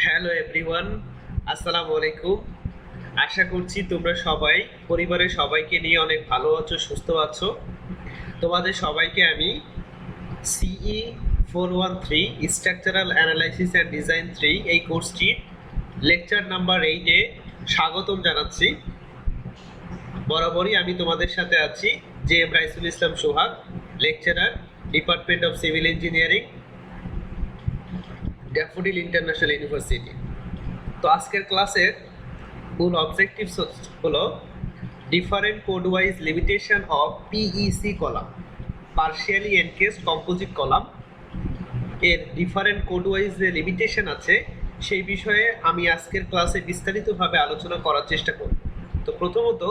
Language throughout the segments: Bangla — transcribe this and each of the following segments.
হ্যালো এভরিওয়ান, আসসালামু আলাইকুম। আশা করছি তোমরা সবাই পরিবারের সবাইকে নিয়ে অনেক ভালো আছো, সুস্থ আছো। তোমাদের সবাইকে আমি সিই 413 স্ট্রাকচারাল অ্যানালাইসিস অ্যান্ড ডিজাইন 3 এই কোর্সটির লেকচার নাম্বার 8-এ স্বাগতম জানাচ্ছি। বরাবরই আমি তোমাদের সাথে আছি J M Raisul Islam Sohag, lecturer, department of civil engineering, Daffodil International University. তো আজকের ক্লাসের মূল অবজেক্টিভ হলো different code wise limitation of PEC column, partially encased composite column এর ডিফারেন্ট কোড ওয়াইজ যে লিমিটেশন আছে সেই বিষয়ে আমি আজকের ক্লাসে বিস্তারিতভাবে আলোচনা করার চেষ্টা করব। তো প্রথমত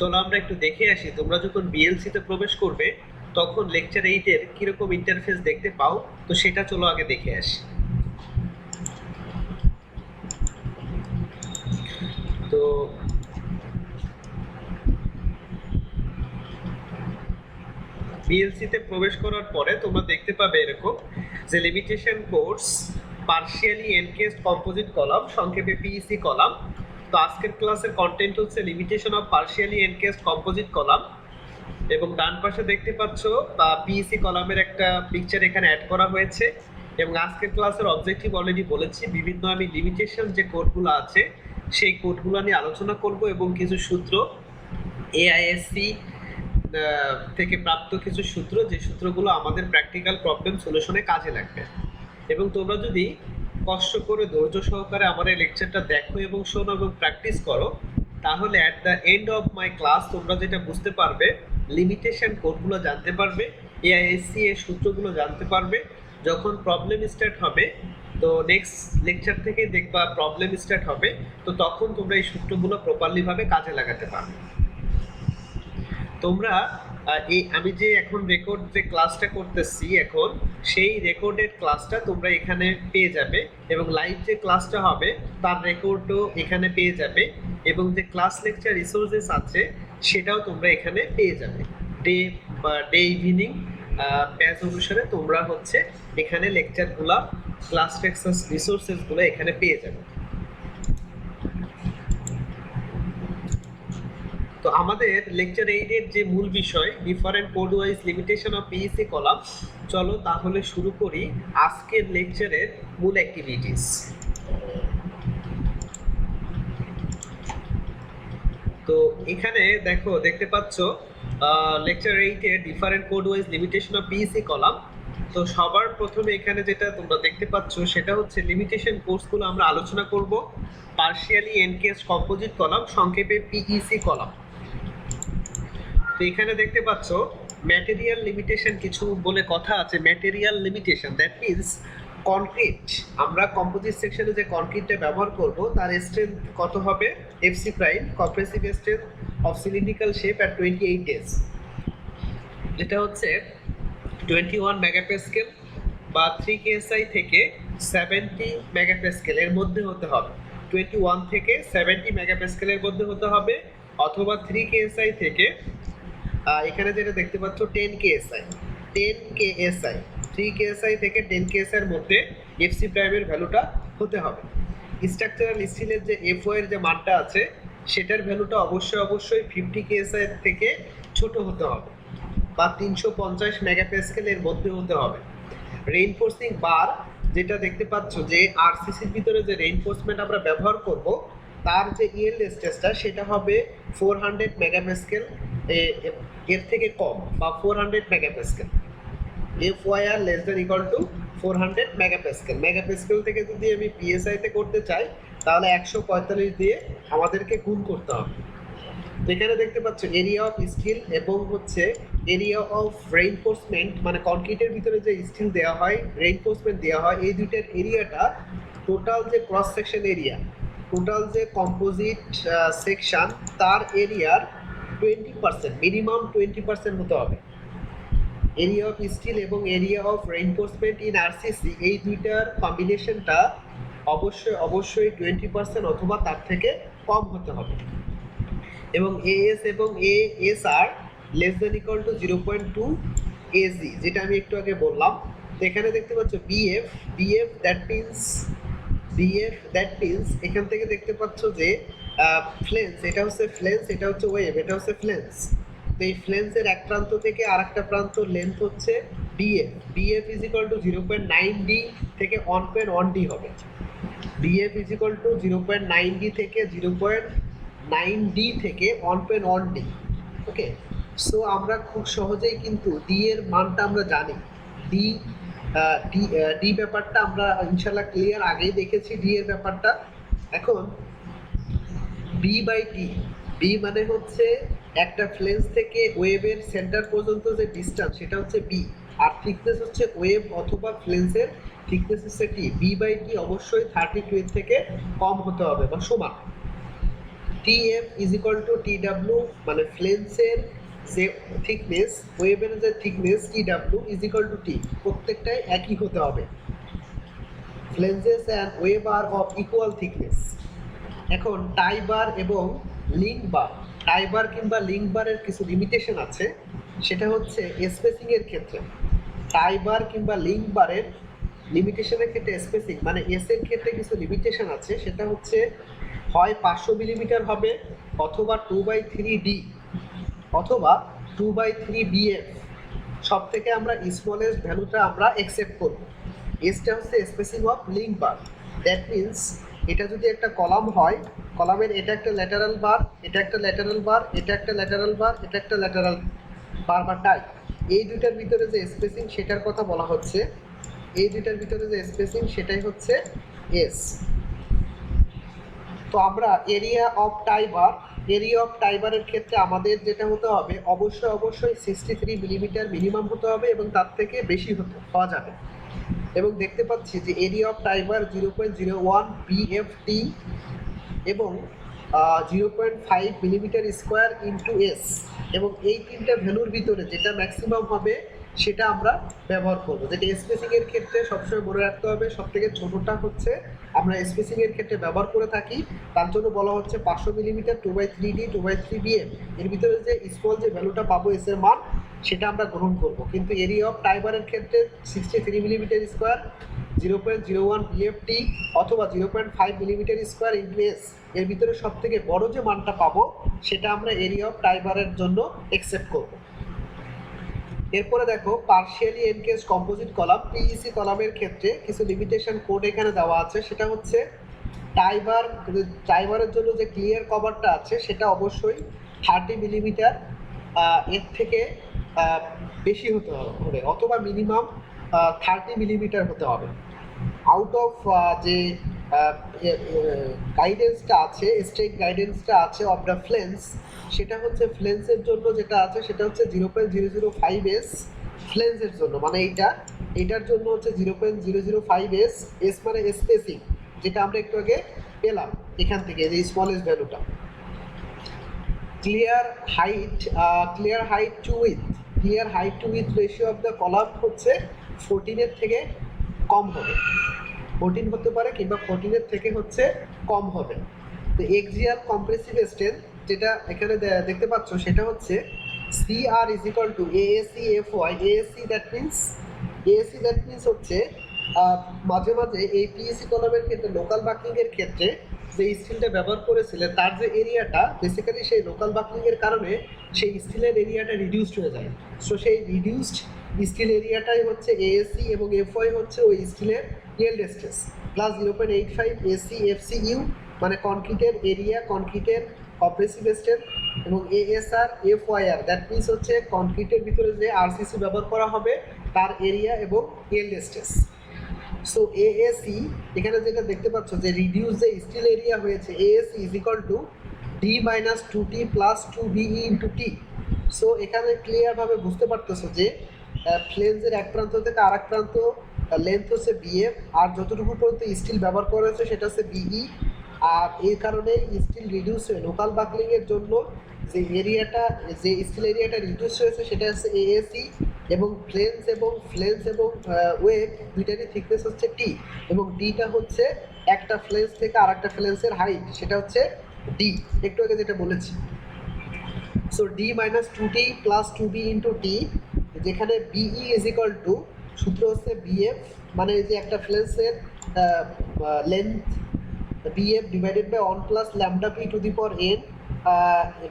চলো আমরা একটু দেখে আসি, তোমরা যখন বিএলসিতে প্রবেশ করবে তখন লেকচার 8-এর কীরকম ইন্টারফেস দেখতে পাও, তো সেটা চলো আগে দেখে আসি। তো বিএলসিতে প্রবেশ করার পরে তোমরা দেখতে পাবে এরকম যে limitation codes partially encased composite column, সংক্ষেপে পিইসি কলাম। তো আজকের ক্লাসের কন্টেন্ট হচ্ছে limitation of partially encased composite column, এবং ডান পাশে দেখতে পাচ্ছ পিইসি কলামের একটা পিকচার এখানে অ্যাড করা হয়েছে। এবং আজকের ক্লাসের অবজেক্টিভ অলরেডি বলেছি, বিভিন্ন আমি লিমিটেশন যে কোডগুলো আছে সেই কোডগুলো নিয়ে আলোচনা করব এবং কিছু সূত্র এআইএসসি থেকে প্রাপ্ত কিছু সূত্র, যে সূত্রগুলো আমাদের প্র্যাকটিক্যাল প্রবলেম সলিউশনে কাজে লাগবে। এবং তোমরা যদি কষ্ট করে ধৈর্য সহকারে আমার এই লেকচারটা দেখো এবং শোনো এবং প্র্যাকটিস করো, তাহলে at the end of my class তোমরা যেটা বুঝতে পারবে, লিমিটেশন কোডগুলো জানতে পারবে, এআইএসসি এর সূত্রগুলো জানতে পারবে। যখন প্রবলেম স্টার্ট হবে, তো নেক্সট লেকচার থেকে দেখবা প্রবলেম স্টার্ট হবে, তো তখন তোমরা এই সূত্রগুলো প্রপারলিভাবে কাজে লাগাতে পারবে। তোমরা এই আমি যে এখন রেকর্ড যে ক্লাসটা করতেছি এখন, সেই রেকর্ডেড ক্লাসটা তোমরা এখানে পেয়ে যাবে, এবং লাইভ যে ক্লাসটা হবে তার রেকর্ডও এখানে পেয়ে যাবে, এবং যে ক্লাস লেকচার রিসোর্সেস আছে সেটাও তোমরা এখানে পেয়ে যাবে। ডে ইভিনিং ব্যাচ অনুসারে তোমরা হচ্ছে এখানে লেকচারগুলো, ক্লাস লেকচার রিসোর্সেসগুলো এখানে পেয়ে যাবে। তো আমাদের লেকচার 8-এর যে মূল বিষয় different code wise limitation of PEC column, চলো তাহলে শুরু করি আজকের লেকচারের মূল অ্যাক্টিভিটিস। তো এখানে দেখতে পাচ্ছ লেকচার 8-এর different code wise limitation of PEC column. তো সবার প্রথমে এখানে যেটা তোমরা দেখতে পাচ্ছ সেটা হচ্ছে লিমিটেশন কোর্সগুলো আমরা আলোচনা করব পার্শিয়ালি এনকেসড কম্পোজিট কলাম, সংক্ষেপে পিইসি কলাম। তো এখানে দেখতে পাচ্ছ ম্যাটেরিয়াল লিমিটেশন কিছু বলে কথা আছে। Material limitation that means concrete, আমরা কম্পোজিট সেকশনে যে কনক্রিটটা ব্যবহার করব তার স্ট্রেংথ কত হবে, FC prime, compressive strength of cylindrical shape at 28 days, যেটা হচ্ছে 21 মেগাপ্যাসকেল বা 3 কেএসআই থেকে 70 মেগাপ্যাসকেল এর মধ্যে হতে হবে। 21 থেকে 70 মেগাপ্যাসকেলের মধ্যে হতে হবে, অথবা 3 কেএসআই থেকে এখানে যেটা দেখতে পাচ্ছ 10 কেএসআই, 10 কেএসআই, 3 কেএসআই থেকে 10 কেএসআই এর মধ্যে এফসি প্রাইমের ভ্যালুটা হতে হবে। স্ট্রাকচারাল স্টিলের যে এফও এর যে মানটা আছে সেটার ভ্যালুটা অবশ্যই 50 কেএসআই থেকে ছোট হতে হবে, বা 350 মেগাপ্যাসকেল এর মধ্যে হতে হবে। রেইনফোর্সিং বার যেটা দেখতে পাচ্ছ যে আরসিসির ভিতরে যে রেইনফোর্সমেন্ট আমরা ব্যবহার করব তার যে ইএল স্টেজটা সেটা হবে 400 মেগাপ্যাসকেল এর থেকে কম, বা 400 megapascal. FYR less than equal to 400 megapascal. Megapascal থেকে যদি আমি পিএসআই তে করতে চাই তাহলে 145 দিয়ে আমাদেরকে গুণ করতে হবে। তো এখানে দেখতে পাচ্ছ এরিয়া অফ স্টিল এবং হচ্ছে এরিয়া অফ রেইনফোর্সমেন্ট, মানে কনক্রিটের ভিতরে যে স্টিল দেওয়া হয়, রেইনফোর্সমেন্ট দেওয়া হয়, এই দুইটার এরিয়াটা টোটাল যে ক্রস সেকশন এরিয়া, টোটাল যে কম্পোজিট সেকশন তার এরিয়ার 20%, মিনিমাম 20% হতে হবে। এরিয়া অফ স্টিল এবং area of reinforcement in RCC, এই দুইটার কম্বিনেশনটা অবশ্যই 20% অথবা তার থেকে কম হতে হবে। এবং এএস এবং ASR less than equal to 0.2 AG, যেটা আমি একটু আগে বললাম। তো এখানে দেখতে পাচ্ছ BF that means BF that means এখান থেকে দেখতে পাচ্ছ যে ফ্লেন্স, এটা হচ্ছে ফ্লেন্স, এটা হচ্ছে ওয়েভ, এটা হচ্ছে ফ্লেন্স। তো এই ফ্লেন্সের এক প্রান্ত থেকে আরেকটা প্রান্ত লেন্থ হচ্ছে BF. BF is equal to 0.9 D থেকে 1.1 ডি হবে। BF is equal to 0.9 D থেকে 0.9 ডি থেকে 1.1 ডি। ওকে, সো আমরা খুব সহজেই কিন্তু ডি এর মানটা আমরা জানি। ডি ডি ব্যাপারটা আমরা ইনশাল্লাহ ক্লিয়ার আগেই দেখেছি ডি এর ব্যাপারটা। এখন বি বাই টি, বি মানে হচ্ছে একটা ফ্লেন্স থেকে ওয়েভের সেন্টার পর্যন্ত যে ডিস্টেন্স সেটা হচ্ছে বি, আর থিকনেস হচ্ছে ওয়েভ অথবা ফ্লেন্সের থিকনেস হচ্ছে টি। বি বাই টি অবশ্যই 32 এর থেকে কম হতে হবে বা সমান। T F is equal to T W, মানে ফ্লেন্সের যে থিকনেস, ওয়েভের যে thickness T W is equal to T, প্রত্যেকটাই একই হতে হবে। Flanges and web are of equal thickness. এখন টাই বার এবং লিঙ্ক বার, টাই বার কিংবা লিঙ্ক বারের কিছু লিমিটেশন আছে, সেটা হচ্ছে স্পেসিং এর ক্ষেত্রে। টাই বার কিংবা লিঙ্ক বারের লিমিটেশনের ক্ষেত্রে স্পেসিং মানে এস এর ক্ষেত্রে কিছু লিমিটেশন আছে, সেটা হচ্ছে হয় 500 মিলিমিটার হবে, অথবা 2/3 ডি, অথবা 2/3 বিএফ। সব থেকে আমরা স্মলেস্ট ভ্যালুটা আমরা অ্যাকসেপ্ট করব। এসটা হচ্ছে spacing of link bar. That means এটা যদি একটা কলাম হয়, কলামের এটা একটা ল্যাটারাল বার, এটা একটা ল্যাটারাল বার, এটা একটা ল্যাটারাল বার, এটা একটা ল্যাটারাল বার বা টাই, এই দুইটার ভিতরে যে স্পেসিং সেটার কথা বলা হচ্ছে। এই দুইটার ভিতরে যে স্পেসিং সেটাই হচ্ছে এস। তো আমরা area of tie bar, area of tie বারের ক্ষেত্রে আমাদের যেটা হতে হবে, অবশ্যই 63 মিলিমিটার মিনিমাম হতে হবে এবং তার থেকে বেশি হওয়া যাবে। এবং দেখতে পাচ্ছি যে area of tie bar 0.01 BFT এবং 0.5 মিলিমিটার স্কোয়ার ইন্টু এস, এবং এই তিনটা ভ্যালুর ভিতরে যেটা ম্যাক্সিমাম হবে সেটা আমরা ব্যবহার করব। যেটা স্পেসিং এর ক্ষেত্রে সবসময় মনে রাখতে হবে, সব থেকে ছোটটা হচ্ছে আমরা স্পেসিং এর ক্ষেত্রে ব্যবহার করে থাকি, তার জন্য বলা হচ্ছে 500 মিলিমিটার 2/3 ডি 2/3 বিএম। এর ভিতরে যে স্মল যে ভ্যালুটা পাবো এস এর মান, সেটা আমরা গ্রহণ করব। কিন্তু এরিয়া অফ টাই বারের ক্ষেত্রে 63 মিলিমিটার স্কোয়ার, 0.01 বিএফটি অথবা 0.5 মিলিমিটার স্কোয়ার ইন্টু এস, এর ভিতরে সব থেকে বড় যে মানটা পাবো সেটা আমরা এরিয়া অফ টাই বারের জন্য অ্যাকসেপ্ট করব। এরপরে দেখো পার্শিয়ালি এনকেস কম্পোজিট কলাম, পিইসি কলামের ক্ষেত্রে কিছু লিমিটেশন কোড এখানে দেওয়া আছে। সেটা হচ্ছে টাইবারের জন্য যে ক্লিয়ার কভারটা আছে সেটা অবশ্যই 30 মিলিমিটার এর থেকে বেশি হতে হবে, অথবা মিনিমাম 30 মিলিমিটার হতে হবে। আউট অফ যে গাইডেন্সটা আছে, স্ট্রেট গাইডেন্সটা আছে অফ দ্য ফ্লেন্স, সেটা হচ্ছে ফ্লেন্সের জন্য যেটা আছে সেটা হচ্ছে 0.005 এস ফ্লেন্সের জন্য, মানে এইটার জন্য হচ্ছে 0.005 এস। এস মানে স্পেসিং, যেটা আমরা একটু আগে পেলাম এখান থেকে, যে স্মলেস্ট ভ্যালুটা। Clear height to width ratio of the column হচ্ছে 14 এর থেকে কম হবে, 14 হতে পারে কিংবা 14 এর থেকে হচ্ছে কম হবে। তো এক্সিয়াল কম্প্রেসিভ স্ট্রেন্থ যেটা এখানে দেখতে পাচ্ছ সেটা হচ্ছে CR is equal two AAC FY। AAC that means হচ্ছে মাঝে মাঝে এই পিএসসি কলামের ক্ষেত্রে লোকাল বাকলিং এর ক্ষেত্রে যে স্টিলটা ব্যবহার করেছিলেন তার যে এরিয়াটা, বেসিক্যালি সেই লোকাল বাকলিং এর কারণে সেই স্টিলের এরিয়াটা রিডিউসড হয়ে যায়। সো সেই রিডিউসড স্টিল এরিয়াটাই হচ্ছে AAC এবং FY হচ্ছে ওই স্টিলের ইয়েল্ড স্ট্রেস প্লাস 0.85 ACFCU মানে কনক্রিটের এরিয়া, কনক্রিটের কম্প্রেসিভ স্ট্রেন্থ, এবং ASR FYR দ্যাট মিন্স হচ্ছে কনক্রিটের ভিতরে যে আরসিসি ব্যবহার করা হবে তার এরিয়া এবং ইয়েল্ড স্ট্রেস। সো AAC এখানে যেটা দেখতে পাচ্ছ যে রিডিউস যে স্টিল এরিয়া হয়েছে, AAC is equal two D minus 2T plus 2BE into T। So এখানে ক্লিয়ারভাবে বুঝতে পারতেছো যে ফ্লেন্সের এক প্রান্ত থেকে আর এক প্রান্ত লেন্থ হচ্ছে BF, আর যতটুকু পর্যন্ত স্টিল ব্যবহার করা হয়েছে সেটা হচ্ছে BE। আর এই কারণে স্টিল রিডিউস হয়ে লোকাল বাকলিং এর জন্য যে স্টিল এরিয়াটা রিডিউস হয়েছে সেটা হচ্ছে AAC, এবং ফ্লেন্স এবং ওয়েভ দুইটারই থিকনেস হচ্ছে T, এবং ডিটা হচ্ছে একটা ফ্লেন্স থেকে আর একটা ফ্লেন্সের হাইট, সেটা হচ্ছে D, একটু আগে যেটা বলেছি। So D minus 2T plus 2B into T, যেখানে BE ইজ ইকুয়াল টু সূত্র হচ্ছে BF, মানে যে একটা ফ্লেন্সের length bf divided by 1 plus lambda p to the power n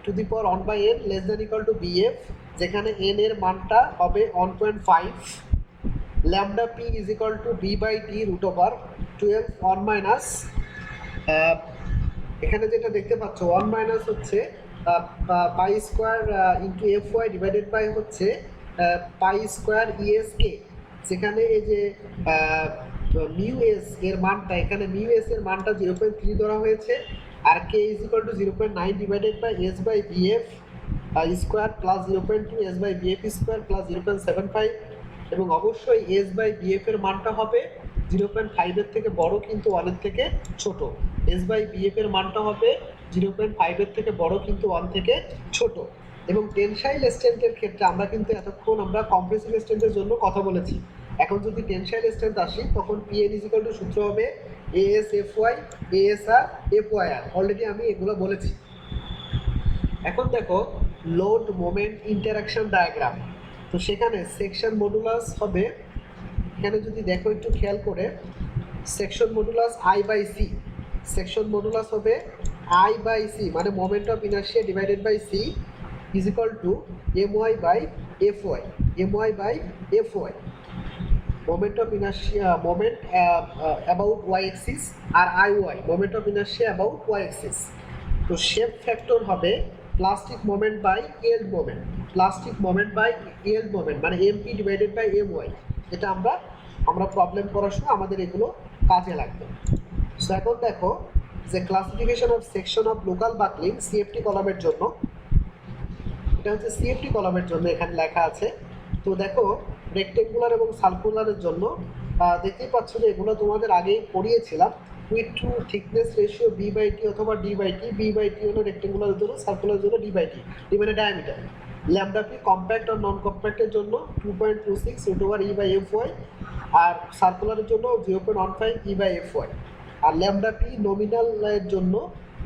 to the power 1 by n less than equal to bf, যেখানে n এর মানটা হবে 1.5, lambda p is equal to b by t root over 12 1 minus এখানে যেটা দেখতে পাচ্ছ 1 মাইনাস হচ্ছে pi square into F Y divided by হচ্ছে পাই স্কোয়ার ইএসকে, যেখানে এই যে মিউ এস এর মানটা, এখানে মিউ এস এর মানটা 0.3 ধরা হয়েছে, আর K is equal to 0.9 divided by S by BF square plus 0.2 S by BF square plus 0.75, এবং অবশ্যই এস বাই বিএফ এর মানটা হবে 0.5 এর থেকে বড় কিন্তু 1 এর থেকে ছোট, এস বাই বিএফ এর মানটা হবে 0.5 এর থেকে বড় কিন্তু 1 থেকে ছোট। এবং টেনসাইল স্ট্রেন্থের ক্ষেত্রে আমরা কিন্তু এতক্ষণ আমরা কম্প্রেসিভ স্ট্রেন্থের জন্য কথা বলেছি, এখন যদি টেনসাইল স্ট্রেন্থ আসি তখন পিএন ইজ ইকুয়াল টু সূত্র হবে AS F Y ASR F Y R, already আমি এগুলো বলেছি। এখন দেখো লোড মোমেন্ট ইন্টারাকশন ডায়াগ্রাম, তো সেখানে সেকশন মডুলাস হবে, এখানে যদি দেখো একটু খেয়াল করে section modulus I by C, section modulus হবে আই বাই সি মানে moment of inertia divided by C is equal to M Y by F Y, M Y by F Y, moment of inertia moment about Y axis, আর I Y moment of inertia about Y axis. তো শেপ ফ্যাক্টর হবে plastic moment by yield moment, plastic moment by yield moment মানে MP divided by M Y, এটা আমরা প্রবলেম করার সময় আমাদের এগুলো কাজে লাগবে। সো এখন দেখো যে classification of section of local buckling CFT কলামের জন্য, এটা হচ্ছে সিএফটি কলামের জন্য এখানে লেখা আছে। তো দেখো রেক্টেঙ্গুলার এবং সার্কুলারের জন্য দেখতেই পাচ্ছ যে এগুলো তোমাদের আগেই পড়িয়েছিলাম, width to thickness ratio B by T অথবা D by T, B by T হলো রেক্টেঙ্গুলারের জন্য, সার্কুলারের জন্য ডি বাই টি, ডি মানে ডায়ামিটার। ল্যামডা পি কম্প্যাক্ট আর নন কম্প্যাক্টের জন্য 2.26 root over E by F Y, আর সার্কুলারের জন্য 0.15 ই বাই এফ ওয়াই, আর ল্যামডা পি নমিনালের জন্য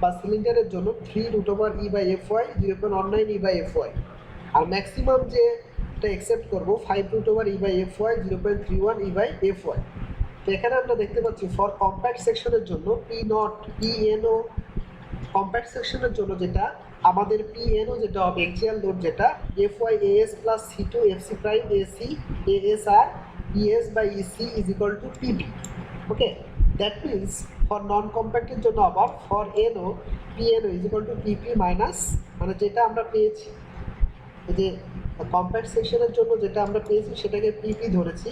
বা সিলিন্ডারের জন্য 3 root over E by F Y 0.19 E by F Y, আর ম্যাক্সিমাম যেটা অ্যাকসেপ্ট করবো 5 root over E by F Y 0.31 E by F Y. তো এখানে আমরা দেখতে পাচ্ছি ফর কম্প্যাক্ট সেকশনের জন্য পি নট পিএনও, কম্প্যাক্ট সেকশনের জন্য যেটা আমাদের পিএনও যেটা হবে এক্সিয়াল লোড যেটা F Y AS plus C two F C prime AC AS R ES by EC is equal to PB. Okay, that means for non কম্প্যাক্টের জন্য আবার for NO PNO is equal to PP minus, মানে যেটা আমরা পেয়েছি যে কম্প্যাক্ট সেকশনের জন্য যেটা আমরা পেয়েছি সেটাকে পিপি ধরেছি,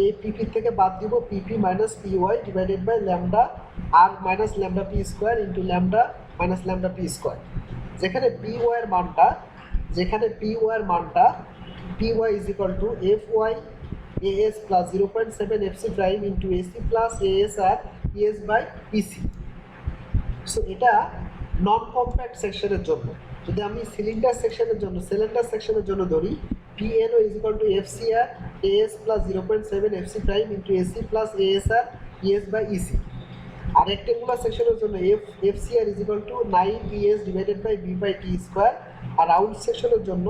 এই পিপি থেকে বাদ দিব PP minus P Y divided by lambda R minus lambda P square into lambda minus lambda P square, যেখানে পি ওয়াইয়ের মানটা P Y is equal to F Y AS plus 0.7 F C prime into AC plus AS R ES by EC. So এটা নন কম্প্যাক্ট সেকশনের জন্য। যদি আমি সিলিন্ডার সেকশনের জন্য ধরি PNO is equal to F C R AS plus 0.7 F C prime into AC plus AS R ES by EC, আর রেক্টেঙ্গুলার সেকশনের জন্য F C R is equal to 9 ES divided by B by T square, আর রাউন্ড সেকশনের জন্য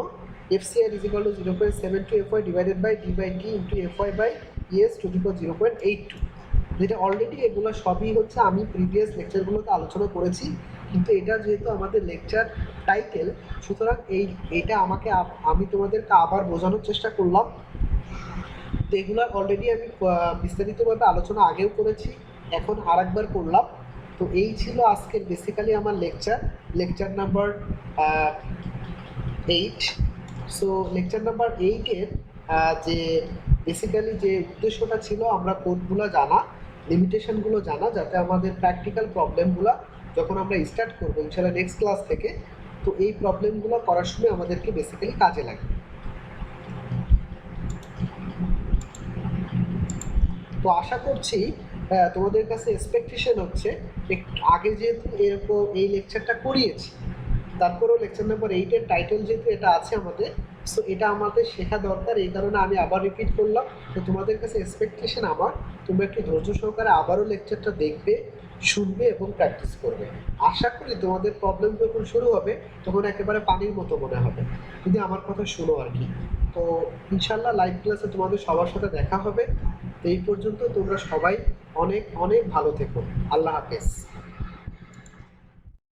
F C R is equal to 0.72 F Y divided by D by T into F Y by ES to the power 0.82, যেটা অলরেডি এগুলো সবই হচ্ছে আমি প্রিভিয়াস লেকচারগুলোতে আলোচনা করেছি, কিন্তু এটা যেহেতু আমাদের লেকচার টাইটেল সুতরাং এইটা আমি তোমাদেরকে আবার বোঝানোর চেষ্টা করলাম। তো এগুলো অলরেডি আমি বিস্তারিতভাবে আলোচনা আগেও করেছি, এখন আরেকবার করলাম। তো এই ছিল আজকের বেসিক্যালি আমার lecture number 8। So lecture number 8-এর যে বেসিক্যালি যে উদ্দেশ্যটা ছিল আমরা কোডগুলো জানা, লিমিটেশনগুলো জানা, যাতে আমাদের প্র্যাকটিক্যাল প্রবলেমগুলো যখন আমরা স্টার্ট করবো ইনশাআল্লাহ নেক্সট ক্লাস থেকে, তো এই প্রবলেমগুলো করার সময় আমাদেরকে বেসিক্যালি কাজে লাগবে। তো আশা করছি তোমাদের কাছে এক্সপেকটেশন হচ্ছে আগে যেহেতু এরকম এই লেকচারটা করিয়েছি, তারপরেও লেকচার নাম্বার 8-এর টাইটেল যেহেতু এটা আছে আমাদের, সো এটা আমাদের শেখা দরকার, এই কারণে আমি আবার রিপিট করলাম। তো তোমাদের কাছে এক্সপেকটেশন আমার তোমরা একটু ধৈর্য সহকারে আবারও লেকচারটা দেখবে, শুনবে এবং প্র্যাকটিস করবে। আশা করি তোমাদের প্রবলেম যখন শুরু হবে তখন একেবারে পানির মতো মনে হবে যদি আমার কথা শুনো আর কি। তো ইনশাল্লাহ লাইভ ক্লাসে তোমাদের সবার সাথে দেখা হবে। তো এই পর্যন্ত তোমরা সবাই অনেক অনেক ভালো থেকো। আল্লাহ হাফেজ।